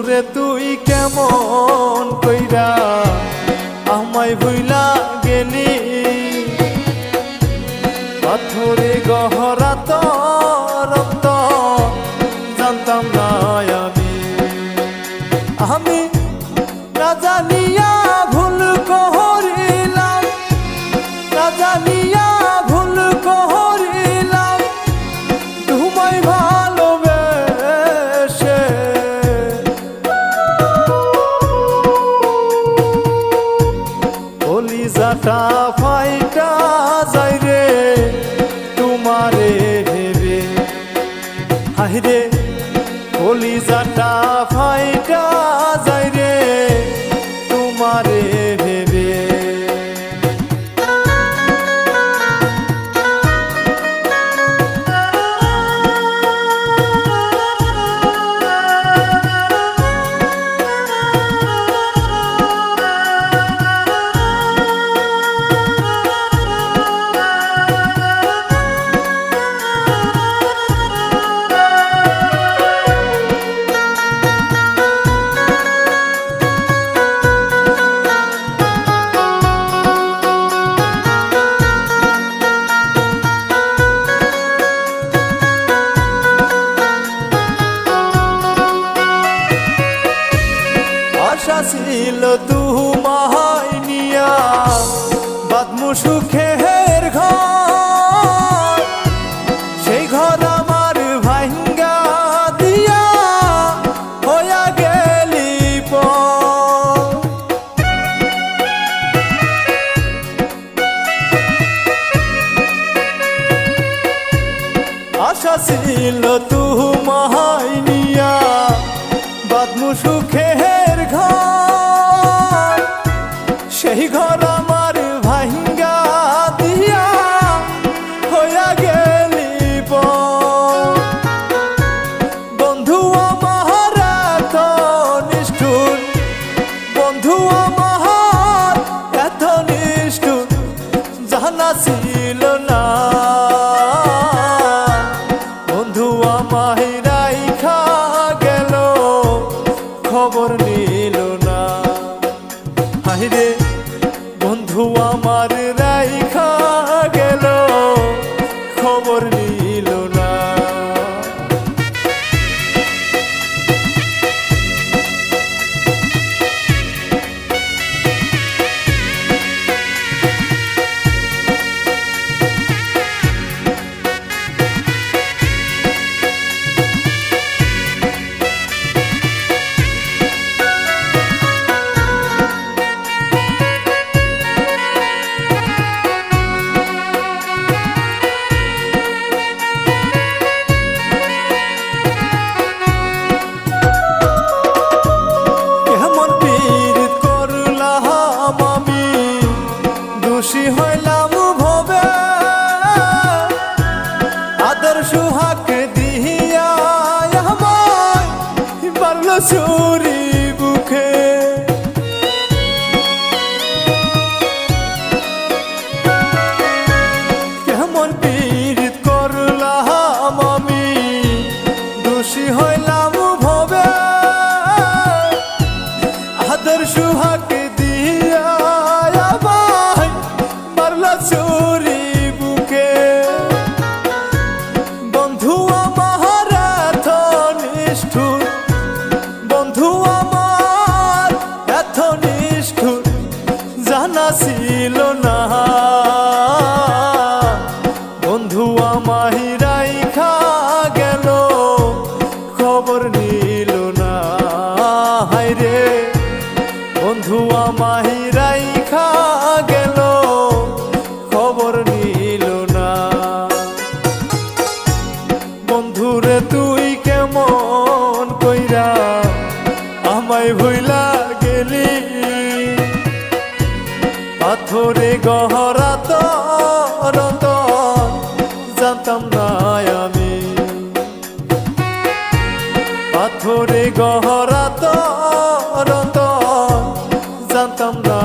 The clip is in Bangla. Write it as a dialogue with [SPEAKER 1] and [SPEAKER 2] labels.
[SPEAKER 1] বন্ধুরে তুই কেমন কইরা আমায় ভুইলা গেলি, পাথরে গহরা তোর অন্তর জানতাম না আমি না জানিয়া ভুল করিলাম, না জানিয়া ভুল করিলাম তোমায় ভালোবেসে। কলিজাটা ফাইটা যাই রে তোমারে ভেবে, হায়রে কলিজাটা ফাইটা যাই রে তোমারে ভেবে। আশা ছিল তোমায় নিয়া বাঁধমু সুখের ঘর, সেই ঘর আমার ভাঙ্গা দিয়া হইয়া গেলি পর। আশা ছিল তোমায় নিয়া বাঁধমু সুখের ঘর, সেই ঘর আমার ভাঙ্গা দিয়া হইয়া গেলি পর। বন্ধু আমার এত নিষ্ঠুর, বন্ধু আমার এত নিষ্ঠুর জানা ছিল না। বন্ধু আমায় রাইখা গেল খবর নিল না, হায়রে বন্ধু আমার রাইখা গেল খবর নিল না। খুশি হইলাম ভবে আদর সুহাগ দিয়া আমায় বাড়ল চুরি বুকে। কেমন পীড়িত করলাম আমি দোষী হইলাম ভবে আদর সুহাগ দিয়া চুরি বুকে। বন্ধু আমার এত নিষ্ঠুর, বন্ধু আমার এত নিষ্ঠুর জানা ছিল না। বন্ধু আমায় রাইখা গেল খবর নিল না, হায়রে বন্ধু আমায় রাইখা গেল খবর নিল না। বন্ধুরে তুই কেমন কইরা আমায় ভুইলা গেলি, পাথরে গহরা তোর জানতাম না আমি, পাথরে গহরা তোর জানতাম না।